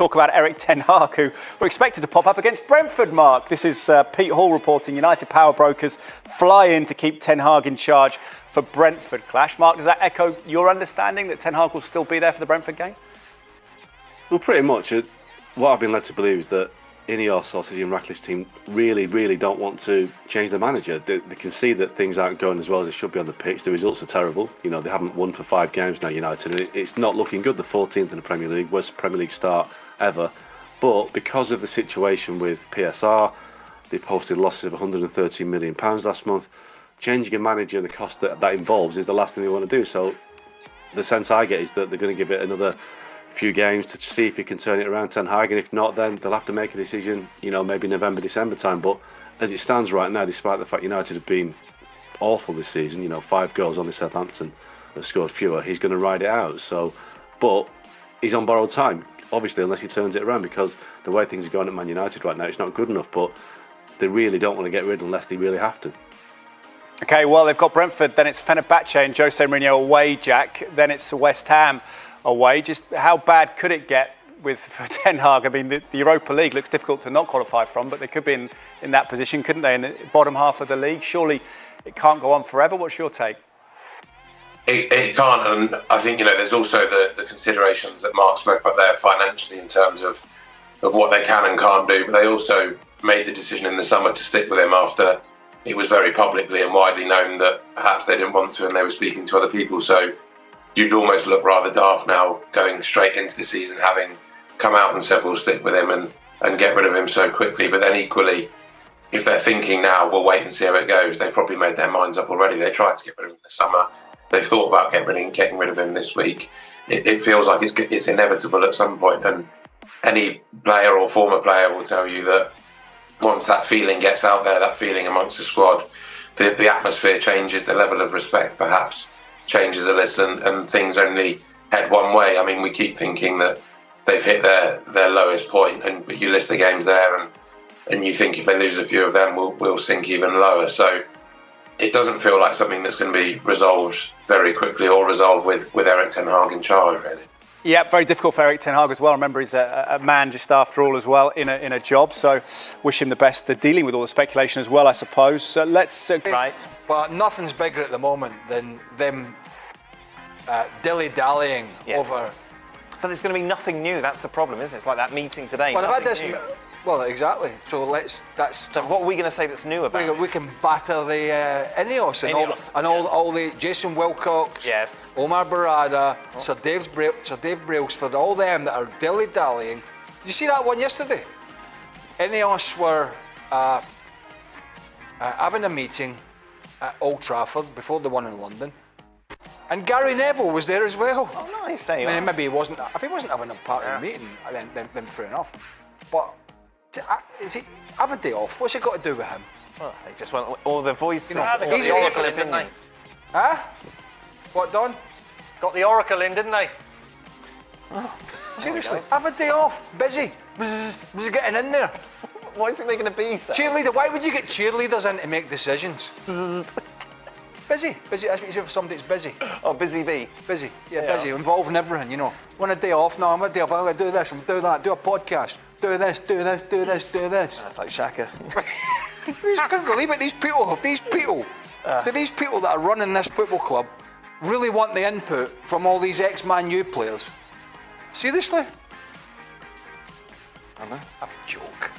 talk about Erik ten Hag, who were expected to pop up against Brentford, Mark. This is Pete Hall reporting. United power brokers fly in to keep ten Hag in charge for Brentford clash. Mark, does that echo your understanding that ten Hag will still be there for the Brentford game? Well, pretty much. What I've been led to believe is that Ineos or City and Ratcliffe's team really don't want to change their manager. They can see that things aren't going as well as they should be on the pitch. The results are terrible. You know, they haven't won for 5 games now, United, and it's not looking good. The 14th in the Premier League, worst Premier League start ever. But because of the situation with PSR, they posted losses of £113 million last month. Changing a manager and the cost that involves is the last thing they want to do. So the sense I get is that they're going to give it another few games to see if he can turn it around, ten Hag, and if not, then they'll have to make a decision, you know, maybe November, December time. But as it stands right now, despite the fact United have been awful this season, you know, 5 goals, only Southampton have scored fewer, he's going to ride it out. So, but he's on borrowed time, obviously, unless he turns it around, because the way things are going at Man United right now, it's not good enough. But they really don't want to get rid unless they really have to. Okay, well, they've got Brentford, then it's Fenerbahce and Jose Mourinho away, Jack. Then it's West Ham away. Just how bad could it get with ten Hag? I mean, the Europa League looks difficult to not qualify from, but they could be in that position, couldn't they, in the bottom half of the league? Surely it can't go on forever. What's your take? It can't, and I think, you know, there's also the considerations that Mark spoke about there financially in terms of what they can and can't do, but they also made the decision in the summer to stick with him after it was very publicly and widely known that perhaps they didn't want to and they were speaking to other people. So you'd almost look rather daft now going straight into the season having come out and said we'll stick with him and get rid of him so quickly. But then equally, if they're thinking now, we'll wait and see how it goes, they've probably made their minds up already. They tried to get rid of him in the summer. They've thought about getting rid of him this week. It feels like it's inevitable at some point. And any player or former player will tell you that once that feeling gets out there, that feeling amongst the squad, the atmosphere changes, the level of respect perhaps changes a little, and things only head one way. I mean, we keep thinking that they've hit their lowest point, but you list the games there, and you think if they lose a few of them, we'll sink even lower. So it doesn't feel like something that's going to be resolved very quickly or resolved with Erik ten Hag in charge, really. Yeah, very difficult for Erik ten Hag as well. Remember, he's a man just after all as well in a job. So wish him the best. They're dealing with all the speculation as well, I suppose. So let's right. But nothing's bigger at the moment than them dilly-dallying over. But there's going to be nothing new. That's the problem, isn't it? It's like that meeting today. Well, I've had this. Well, exactly. So So what are we going to say that's new about it? We can batter the Ineos and all the Jason Wilcox, yes, Omar Barada, Sir Dave Brailsford, all them that are dilly-dallying. Did you see that one yesterday? Ineos were having a meeting at Old Trafford before the one in London, and Gary Neville was there as well. Oh, nice. I mean, maybe he wasn't. If he wasn't having a part of the meeting, then fair enough. But have a day off. What's it got to do with him? Well, they just want all the voices. He's the Oracle in, didn't they? Huh? What, Don? Got the Oracle in, didn't they? Oh, seriously, have a day off. Busy. Was he getting in there? What is it making a B sound? Cheerleader. Why would you get cheerleaders in to make decisions? Busy. That's what you say for somebody that's busy. Oh, busy bee. Busy. Yeah, busy. Involved in everything, you know. Want a day off? No, I'm a day off. I'm going to do this, I'm going to do that, do a podcast. Do this. That's like Shaka. I just couldn't believe it. These people that are running this football club really want the input from all these ex-Man U players. Seriously? I know. A joke.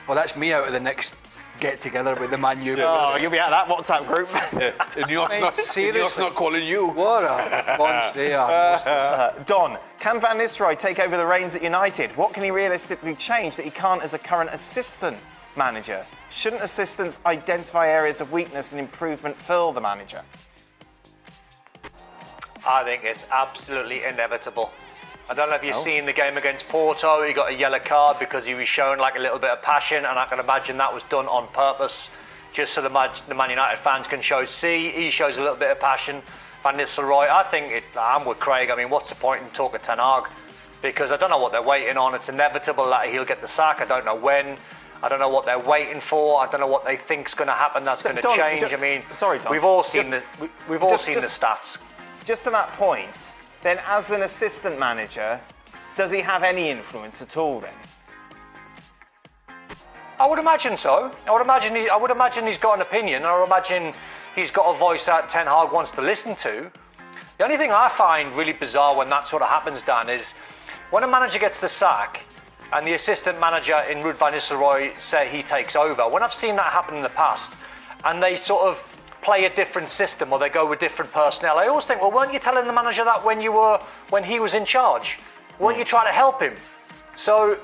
Well, that's me out of the next get-together with the Man U players. Oh, you'll be out of that WhatsApp group. And Ineos not calling you. What a bunch they are. Don, can Van Nistelrooy take over the reins at United? What can he realistically change that he can't as a current assistant manager? Shouldn't assistants identify areas of weakness and improvement for the manager? I think it's absolutely inevitable. I don't know if you've seen the game against Porto. He got a yellow card because he was showing like a little bit of passion, and I can imagine that was done on purpose, just so the Man United fans can see he shows a little bit of passion. Van Nistelrooy, I'm with Craig. I mean, what's the point in talking to ten Hag? Because I don't know what they're waiting on. It's inevitable that he'll get the sack. I don't know when. I don't know what they're waiting for. I don't know what they think's going to happen. That's going to change. I mean, sorry, Don. We've all seen the stats. Just to that point, then as an assistant manager, Does he have any influence at all then? I would imagine so. I would imagine he's got an opinion. I would imagine he's got a voice that Ten Hag wants to listen to. The only thing I find really bizarre when that sort of happens, Dan, is when a manager gets the sack and the assistant manager in Ruud van Nistelrooy say he takes over. When I've seen that happen in the past, and they sort of play a different system or they go with different personnel, I always think, well, weren't you telling the manager that when he was in charge? Weren't you trying to help him? So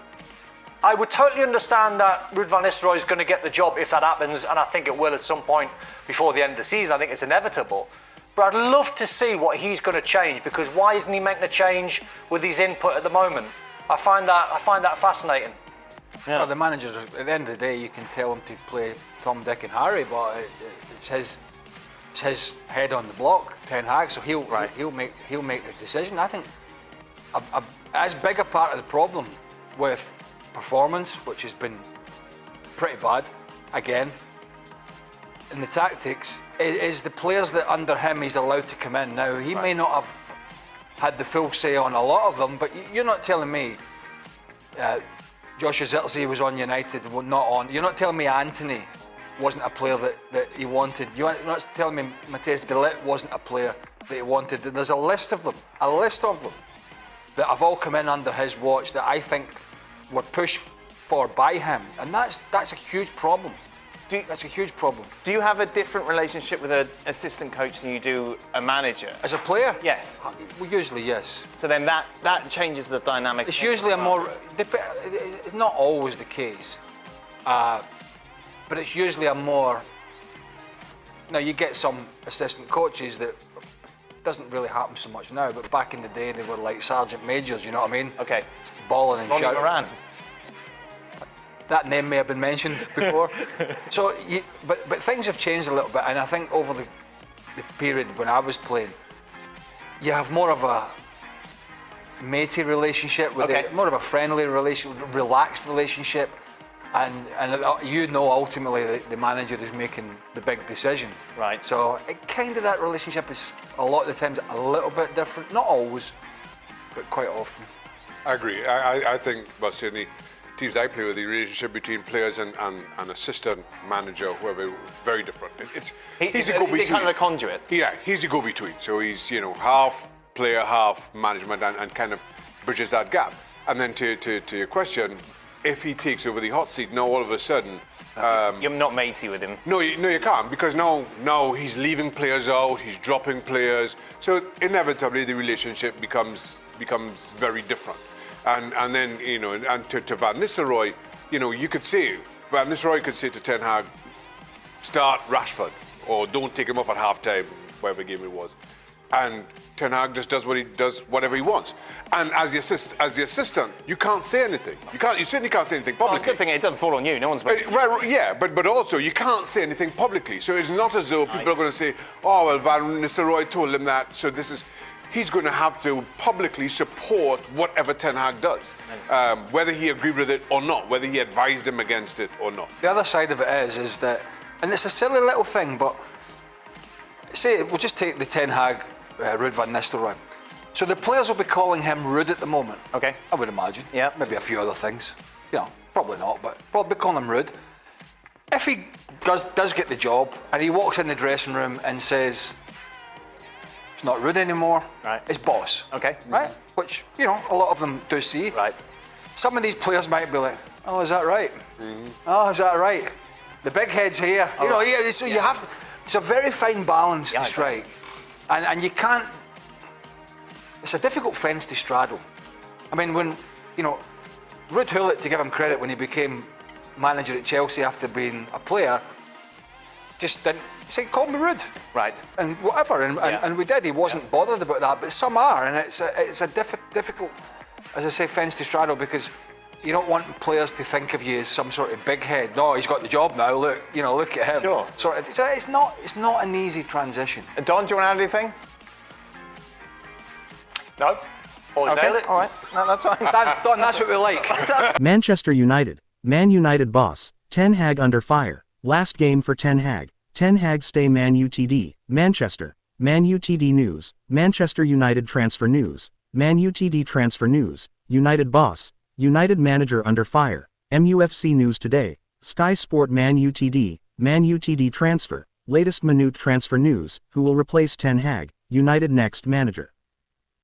I would totally understand that Ruud van Nistelrooy is going to get the job if that happens, and I think it will at some point before the end of the season. I think it's inevitable. But I'd love to see what he's going to change, because why isn't he making a change with his input at the moment? I find that fascinating. Yeah. Well, the manager, at the end of the day, you can tell him to play Tom, Dick and Harry, but it's his head on the block, Ten Hag, so he'll make the decision. I think as big a part of the problem with performance, which has been pretty bad, again, in the tactics, is the players that under him he's allowed to come in. Now, he may not have had the full say on a lot of them, but you're not telling me Joshua Zirkzee was on United, not on. You're not telling me Anthony wasn't a player that he wanted. You're not telling me Matthijs de Ligt wasn't a player that he wanted. There's a list of them that have all come in under his watch that I think were pushed for by him, and that's a huge problem. That's a huge problem. Do you have a different relationship with an assistant coach than you do a manager? As a player? Yes. Well, usually, yes. So then that changes the dynamic. It's usually it's not always the case, but it's usually a more. Now, you get some assistant coaches that doesn't really happen so much now, but back in the day they were like sergeant majors, you know what I mean? Okay. Balling and shouting. Moran. That name may have been mentioned before. So, but things have changed a little bit, and I think over the period when I was playing, you have more of a matey relationship with it, more of a friendly relationship, relaxed relationship, and you know ultimately the manager is making the big decision. Right. So that relationship is a lot of the times a little bit different, not always, but quite often. I agree. I think, well, certainly teams I play with, the relationship between players and assistant manager, whoever, very different. He's a go-between. He's kind of a conduit. Yeah, he's a go-between. So he's, half player, half management, and kind of bridges that gap. And then to your question, if he takes over the hot seat, now all of a sudden... You're not matey with him. No, you can't, because now he's leaving players out, he's dropping players. So inevitably the relationship becomes very different. And then, and to Van Nistelrooy, you could say, Van Nistelrooy could say to Ten Hag, start Rashford, or don't take him off at half-time, whatever game it was. And Ten Hag just does whatever he wants. And as the assistant, you can't say anything. You certainly can't say anything publicly. Good thing it doesn't fall on you. No one's. Right, yeah, but also you can't say anything publicly. So it's not as though people are going to say, oh well, Van Nistelrooy told him that. So he's going to have to publicly support whatever Ten Hag does, whether he agreed with it or not, whether he advised him against it or not. The other side of it is that, and it's a silly little thing, but say we'll just take the Ten Hag, Ruud van Nistelrooy. So the players will be calling him Ruud at the moment. Okay. I would imagine. Yeah. Maybe a few other things. Probably not, but probably calling him Ruud. If he does get the job and he walks in the dressing room and says, it's not Ruud anymore, right. It's boss. Okay. Right? Which, a lot of them do see. Right. Some of these players might be like, oh, is that right? Mm-hmm. Oh, is that right? The big head's here. You have, it's a very fine balance to strike. And you can't, it's a difficult fence to straddle. I mean, when, Ruud Gullit, to give him credit, when he became manager at Chelsea after being a player, just didn't say, call me Ruud. Right. And whatever, and we did. He wasn't bothered about that, but some are, and it's a difficult, as I say, fence to straddle, because you don't want players to think of you as some sort of big head. No, he's got the job now. Look, look at him. Sure. So it's not an easy transition. Don, do you want to add anything? No. Always nailed it. All right. No, that's fine. Don, that's what we like. Manchester United. Man United boss. Ten Hag under fire. Last game for Ten Hag. Ten Hag stay manutd. Manchester. manutd news. Manchester United transfer news. manutd transfer news. United boss, United manager under fire, MUFC News Today, Sky Sport manutd transfer, latest manutd transfer news, who will replace Ten Hag, United next manager.